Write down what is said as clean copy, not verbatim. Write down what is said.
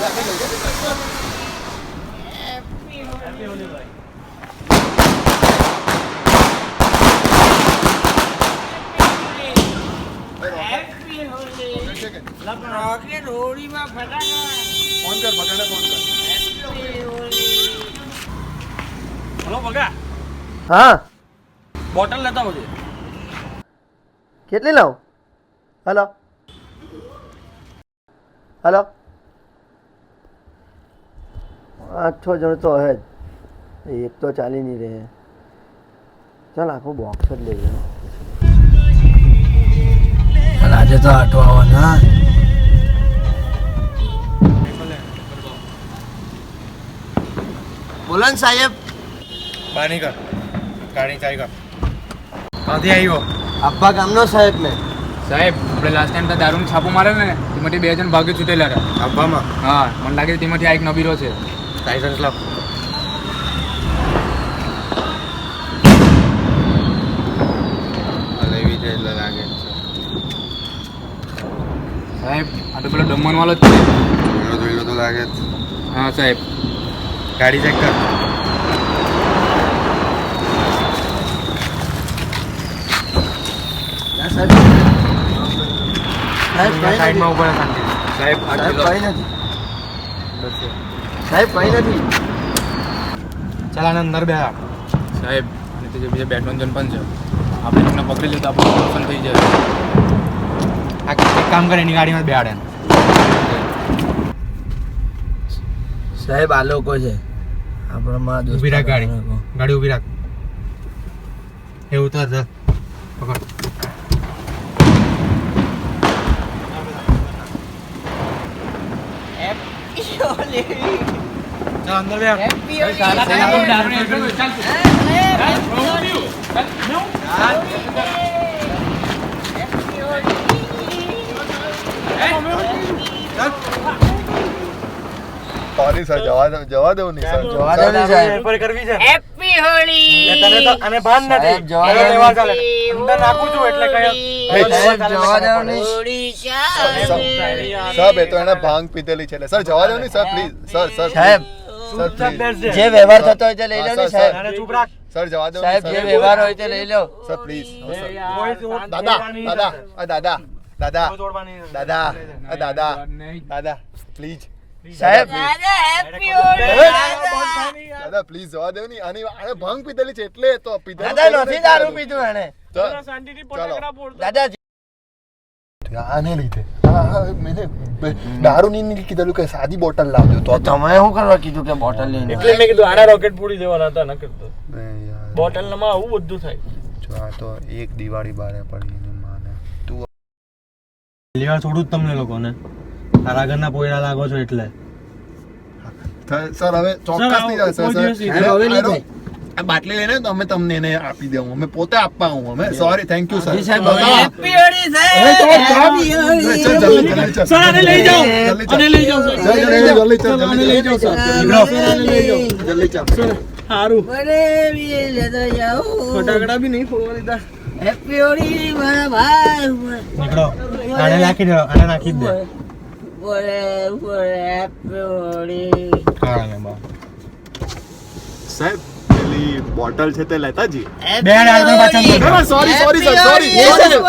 Hello બગા. હા bottle લેતા આવજો. કેટલી લાવું? હલો હલો 8-6 જણ તો હે જ, એક તો ચાલી નહીં રહે. ચાલ આખું બોક્સ જ લઈ લે. આજે તો આટો આવવાના. બોલો ને સાહેબ. બાની કર ગાડી ચાઈ કર. ક્યાંથી આવ્યો? અબ્બા ગામનો સાહેબ ને. સાહેબ આપણે લાસ્ટ ટાઈમ તો દારૂનું છાપું મારે ને તેમાંથી 2 જણ ભાગી છૂટેલા હતા. અબ્બામાં? હા મને લાગે તેમાંથી આ એક નબીરો છે. લાઇસન્સ લાવ. લેવી છે એટલે લાગે છે. સાહેબ આ તો પેલો દમણ વાળો જ છે. જોયેલો તો લાગે જ. હા સાહેબ. ગાડી ચેક કર. સાઈડમાં ઉભા રહે શાંતિ. સાહેબ કઈ નથી. સાહેબ કઈ નથી. ચાલ આને અંદર બે. સાહેબ અને તે જે બીજા બેટમેન જન પણ છે, આપણે એમને પકડી લીધું આપણું નુકસાન થઈ જાય. આ એક કામ કરે એની ગાડીમાં બેહાડે. સાહેબ આ લોકો છે આપણા માં દોસ્ત. ઊભી રાખ ગાડી. ગાડી ઊભી રાખ. એવું તો ચાલ પકડ. ચાલ અંદર બે. સોરી સર, જવા દો નહીં સર. જવા દો ને સાહેબ. પેપર કરવી છે. હેપી હોળી. તને તો આને ભાન નથી. સાહેબ, જવા દો. લેવા ચાલે. અંદર નાખું છું એટલે કઈ સાહેબ જવા દો ને. હોળી ચાલી. સાહેબ એ તો એને ભાંગ પીધેલી છે. સર જવા દો નહીં સર, પ્લીઝ સર. સર સાહેબ સર પ્લીઝ. જે વ્યવહાર થતો હોય તે લઈ લો ને હા, સાહેબ. આને ચૂપ રાખ. સર જવા દો સાહેબ જે વ્યવહાર હોય તે લઈ લો. Sir please. કોઈ દાદા દાદા આ દાદા દાદા તોડવાની દાદા આ દાદા દાદા પ્લીઝ સાહેબ દાદા હેપી હોળી. દાદા પ્લીઝ જવા દો નહીં. આને ભાંગ પીધેલી છે એટલે તો દાદા નથી દારૂ પીધું એને. ચાલો દાદા આને લીધે મેને દારૂ નહીં કીધેલું કે સાદી બોટલ લાવજો તો તમે શું કરવા કીધું કે બોટલ લઈને? એટલે મેં કીધું આડા રોકેટ પૂરી દેવાના હતા ન કરતો. બોટલ માં આવું બધું થાય. જો આ તો એક દિવાળી બારે પડી એની માને. તું લેવા છોડું જ તમને લોકોને. તારા ઘરના પોયરા લાગો છો એટલે. સર હવે ચોક્કસ નહીં જાય સર. હવે નહીં થાય. આ બાટલી લઈને તો અમે તમને એને આપી દેવું. અમે પોતે આપવા હું અમે સોરી. Thank you sir. જી સાહેબ, હેપી હોળી સાહેબ. હેપી હોળી. સર આને લઈ જાઓ. આને લઈ જાઓ સર. જલ્દી ચાલ. સારું. મને બી લેતો જાઓ. ફટાકડા બી નહીં ફોડવા દીધા. હેપી હોળી મારા ભાઈ. નીકળો. આને નાખી દો. આને નાખી જ દે. બોલે બોલે હેપી હોળી. કાળાને બા. સાહેબ પેલી બોટલ છે તે લેતા જી. બે ડાળ પાછા અંદર. Sorry sir sorry. Happy Holi.